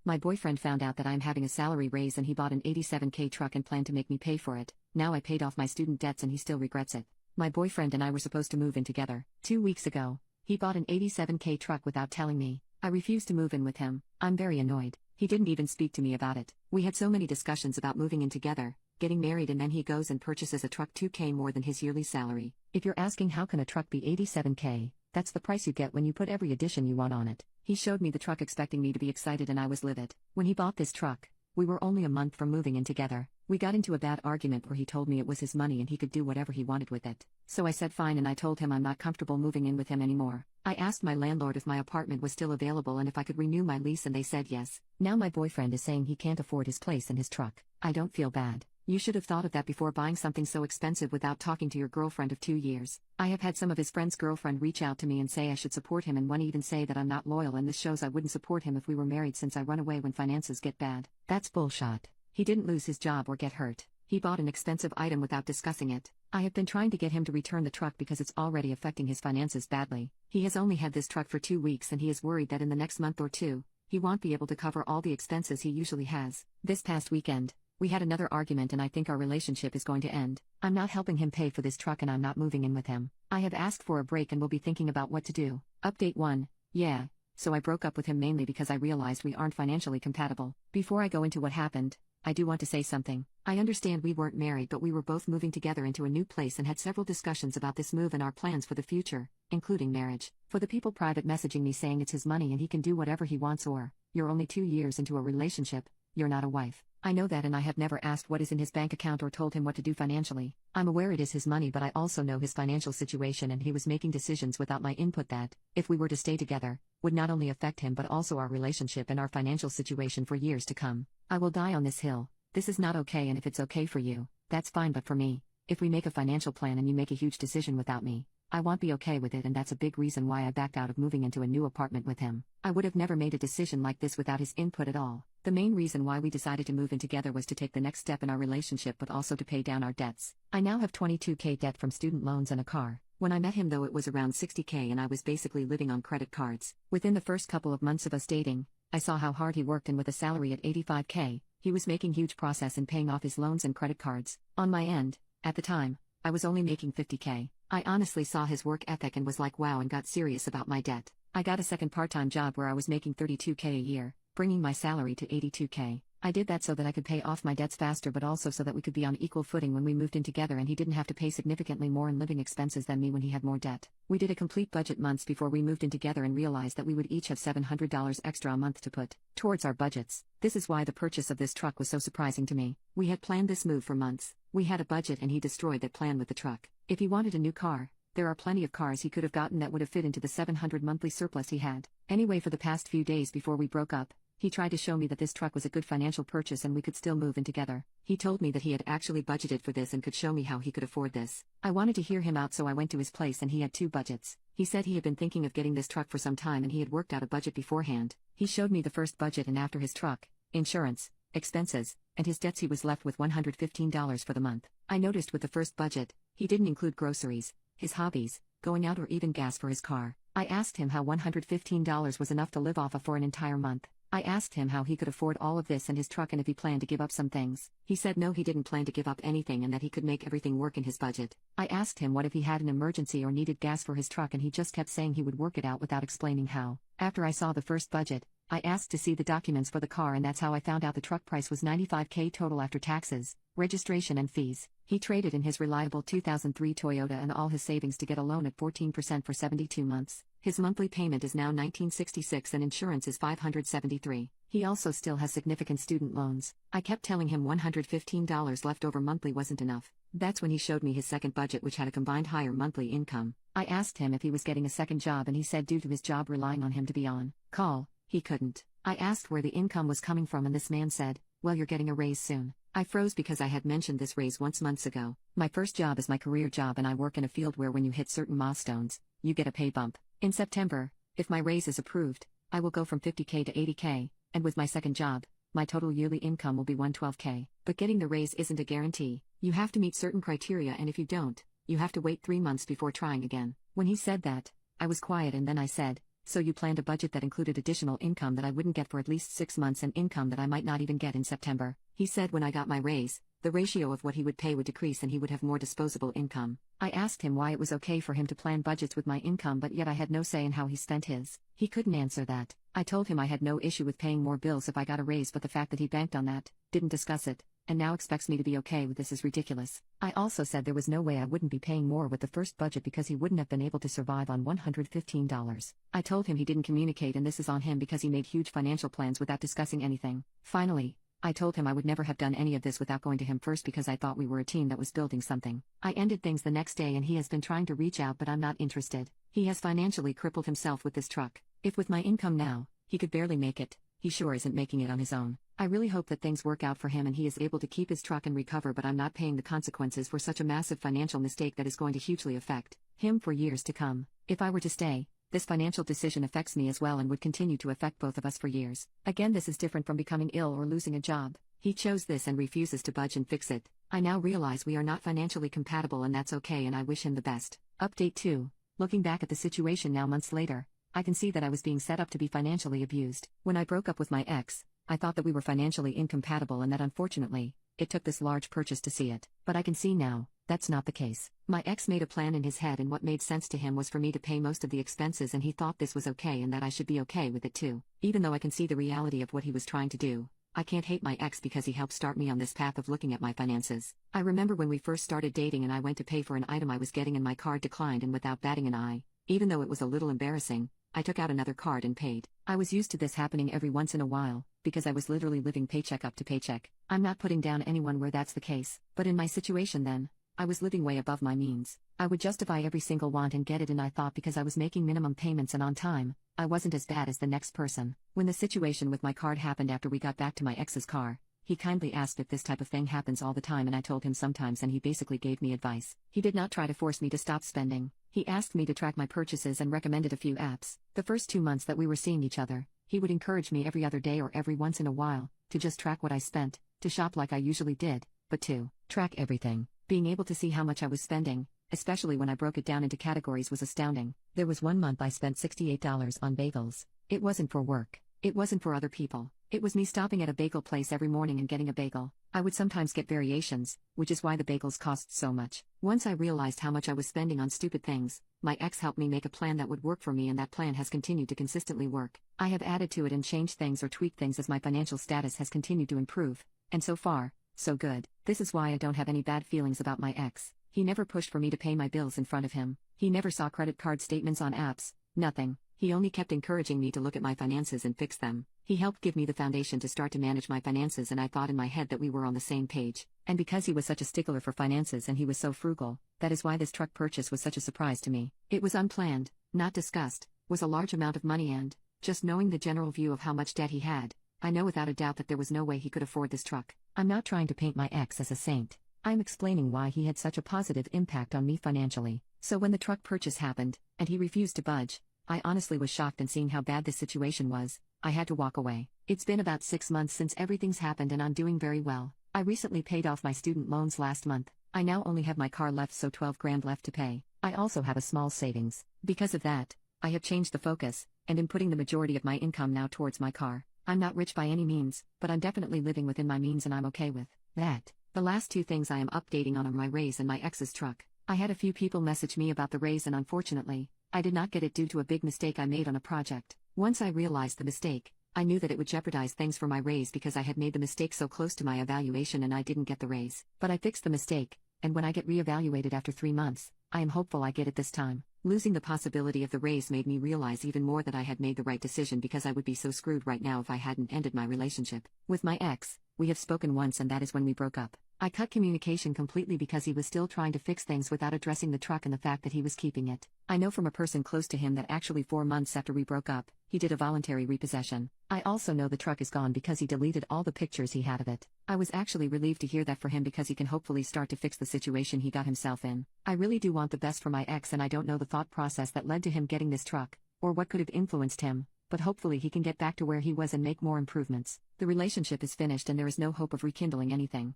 My boyfriend found out that I'm having a salary raise and he bought an 87K truck and planned to make me pay for it. Now I paid off my student debts and he still regrets it. My boyfriend and I were supposed to move in together 2 weeks ago. He bought an 87K truck without telling me. I refused to move in with him. I'm very annoyed. He didn't even speak to me about it. We had so many discussions about moving in together, getting married, and then he goes and purchases a truck 2K more than his yearly salary. If you're asking how can a truck be 87K, that's the price you get when you put every addition you want on it. He showed me the truck expecting me to be excited and I was livid. When he bought this truck, we were only a month from moving in together. We got into a bad argument where he told me it was his money and he could do whatever he wanted with it. So I said fine and I told him I'm not comfortable moving in with him anymore. I asked my landlord if my apartment was still available and if I could renew my lease and they said yes. Now my boyfriend is saying he can't afford his place and his truck. I don't feel bad. You should have thought of that before buying something so expensive without talking to your girlfriend of 2 years. I have had some of his friends' girlfriend reach out to me and say I should support him and one even say that I'm not loyal and this shows I wouldn't support him if we were married since I run away when finances get bad. That's bullshit. He didn't lose his job or get hurt. He bought an expensive item without discussing it. I have been trying to get him to return the truck because it's already affecting his finances badly. He has only had this truck for 2 weeks and he is worried that in the next month or two, he won't be able to cover all the expenses he usually has. This past weekend, we had another argument and I think our relationship is going to end. I'm not helping him pay for this truck and I'm not moving in with him. I have asked for a break and will be thinking about what to do. Update 1. Yeah. So I broke up with him mainly because I realized we aren't financially compatible. Before I go into what happened, I do want to say something. I understand we weren't married but we were both moving together into a new place and had several discussions about this move and our plans for the future, including marriage. For the people private messaging me saying it's his money and he can do whatever he wants or, you're only 2 years into a relationship, you're not a wife. I know that and I have never asked what is in his bank account or told him what to do financially. I'm aware it is his money but I also know his financial situation and he was making decisions without my input that, if we were to stay together, would not only affect him but also our relationship and our financial situation for years to come. I will die on this hill. This is not okay and if it's okay for you, that's fine but for me, if we make a financial plan and you make a huge decision without me, I won't be okay with it and that's a big reason why I backed out of moving into a new apartment with him. I would have never made a decision like this without his input at all. The main reason why we decided to move in together was to take the next step in our relationship but also to pay down our debts. I now have 22K debt from student loans and a car. When I met him though it was around 60K and I was basically living on credit cards. Within the first couple of months of us dating, I saw how hard he worked and with a salary at 85K, he was making huge progress in paying off his loans and credit cards. On my end, at the time, I was only making 50K. I honestly saw his work ethic and was like wow and got serious about my debt. I got a second part-time job where I was making 32K a year, bringing my salary to 82K. I did that so that I could pay off my debts faster but also so that we could be on equal footing when we moved in together and he didn't have to pay significantly more in living expenses than me when he had more debt. We did a complete budget months before we moved in together and realized that we would each have $700 extra a month to put towards our budgets. This is why the purchase of this truck was so surprising to me. We had planned this move for months. We had a budget and he destroyed that plan with the truck. If he wanted a new car, there are plenty of cars he could have gotten that would have fit into the $700 monthly surplus he had. Anyway, for the past few days before we broke up, he tried to show me that this truck was a good financial purchase and we could still move in together. He told me that he had actually budgeted for this and could show me how he could afford this. I wanted to hear him out so I went to his place and he had 2 budgets. He said he had been thinking of getting this truck for some time and he had worked out a budget beforehand. He showed me the first budget and after his truck, insurance, expenses, and his debts he was left with $115 for the month. I noticed with the first budget, he didn't include groceries, his hobbies, going out or even gas for his car. I asked him how $115 was enough to live off of for an entire month. I asked him how he could afford all of this and his truck and if he planned to give up some things. He said no, he didn't plan to give up anything and that he could make everything work in his budget. I asked him what if he had an emergency or needed gas for his truck and he just kept saying he would work it out without explaining how. After I saw the first budget, I asked to see the documents for the car and that's how I found out the truck price was $95K total after taxes, registration and fees. He traded in his reliable 2003 Toyota and all his savings to get a loan at 14% for 72 months. His monthly payment is now $1,966 and insurance is $573. He also still has significant student loans. I kept telling him $115 left over monthly wasn't enough. That's when he showed me his second budget which had a combined higher monthly income. I asked him if he was getting a second job and he said due to his job relying on him to be on call, he couldn't. I asked where the income was coming from and this man said, well, you're getting a raise soon. I froze because I had mentioned this raise once months ago. My first job is my career job and I work in a field where when you hit certain milestones, you get a pay bump. In September, if my raise is approved, I will go from 50K to 80K, and with my second job, my total yearly income will be 112K. But getting the raise isn't a guarantee. You have to meet certain criteria and if you don't, you have to wait 3 months before trying again. When he said that, I was quiet and then I said, So you planned a budget that included additional income that I wouldn't get for at least 6 months and income that I might not even get in September. He said when I got my raise, the ratio of what he would pay would decrease and he would have more disposable income. I asked him why it was okay for him to plan budgets with my income but yet I had no say in how he spent his. He couldn't answer that. I told him I had no issue with paying more bills if I got a raise, but the fact that he banked on that, didn't discuss it, and now expects me to be okay with this is ridiculous. I also said there was no way I wouldn't be paying more with the first budget because he wouldn't have been able to survive on $115. I told him he didn't communicate and this is on him because he made huge financial plans without discussing anything. Finally, I told him I would never have done any of this without going to him first because I thought we were a team that was building something. I ended things the next day and he has been trying to reach out but I'm not interested. He has financially crippled himself with this truck. If with my income now, he could barely make it, he sure isn't making it on his own. I really hope that things work out for him and he is able to keep his truck and recover, but I'm not paying the consequences for such a massive financial mistake that is going to hugely affect him for years to come. If I were to stay, this financial decision affects me as well and would continue to affect both of us for years. Again, this is different from becoming ill or losing a job. He chose this and refuses to budge and fix it. I now realize we are not financially compatible and that's okay and I wish him the best. Update 2. Looking back at the situation now months later, I can see that I was being set up to be financially abused. When I broke up with my ex, I thought that we were financially incompatible and that unfortunately, it took this large purchase to see it. But I can see now, that's not the case. My ex made a plan in his head and what made sense to him was for me to pay most of the expenses and he thought this was okay and that I should be okay with it too. Even though I can see the reality of what he was trying to do, I can't hate my ex because he helped start me on this path of looking at my finances. I remember when we first started dating and I went to pay for an item I was getting and my card declined, and without batting an eye, even though it was a little embarrassing, I took out another card and paid. I was used to this happening every once in a while, because I was literally living paycheck up to paycheck. I'm not putting down anyone where that's the case, but in my situation then, I was living way above my means. I would justify every single want and get it, and I thought because I was making minimum payments and on time, I wasn't as bad as the next person. When the situation with my card happened after we got back to my ex's car, he kindly asked if this type of thing happens all the time and I told him sometimes and he basically gave me advice. He did not try to force me to stop spending. He asked me to track my purchases and recommended a few apps. The first 2 months that we were seeing each other, he would encourage me every other day or every once in a while, to just track what I spent, to shop like I usually did, but to track everything. Being able to see how much I was spending, especially when I broke it down into categories, was astounding. There was one month I spent $68 on bagels. It wasn't for work. It wasn't for other people. It was me stopping at a bagel place every morning and getting a bagel. I would sometimes get variations, which is why the bagels cost so much. Once I realized how much I was spending on stupid things, my ex helped me make a plan that would work for me, and that plan has continued to consistently work. I have added to it and changed things or tweaked things as my financial status has continued to improve, and so far, so good. This is why I don't have any bad feelings about my ex. He never pushed for me to pay my bills in front of him. He never saw credit card statements on apps, nothing. He only kept encouraging me to look at my finances and fix them. He helped give me the foundation to start to manage my finances, and I thought in my head that we were on the same page. And because he was such a stickler for finances and he was so frugal, that is why this truck purchase was such a surprise to me. It was unplanned, not discussed, was a large amount of money, and, just knowing the general view of how much debt he had, I know without a doubt that there was no way he could afford this truck. I'm not trying to paint my ex as a saint. I'm explaining why he had such a positive impact on me financially. So when the truck purchase happened, and he refused to budge, I honestly was shocked, and seeing how bad this situation was, I had to walk away. It's been about 6 months since everything's happened and I'm doing very well. I recently paid off my student loans last month. I now only have my car left, so 12 grand left to pay. I also have a small savings. Because of that, I have changed the focus, and am putting the majority of my income now towards my car. I'm not rich by any means, but I'm definitely living within my means and I'm okay with that. The last 2 things I am updating on are my raise and my ex's truck. I had a few people message me about the raise, and unfortunately, I did not get it due to a big mistake I made on a project. Once I realized the mistake, I knew that it would jeopardize things for my raise because I had made the mistake so close to my evaluation and I didn't get the raise. But I fixed the mistake, and when I get reevaluated after 3 months, I am hopeful I get it this time. Losing the possibility of the raise made me realize even more that I had made the right decision, because I would be so screwed right now if I hadn't ended my relationship. With my ex, we have spoken once, and that is when we broke up. I cut communication completely because he was still trying to fix things without addressing the truck and the fact that he was keeping it. I know from a person close to him that actually 4 months after we broke up, he did a voluntary repossession. I also know the truck is gone because he deleted all the pictures he had of it. I was actually relieved to hear that for him, because he can hopefully start to fix the situation he got himself in. I really do want the best for my ex, and I don't know the thought process that led to him getting this truck, or what could have influenced him, but hopefully he can get back to where he was and make more improvements. The relationship is finished and there is no hope of rekindling anything.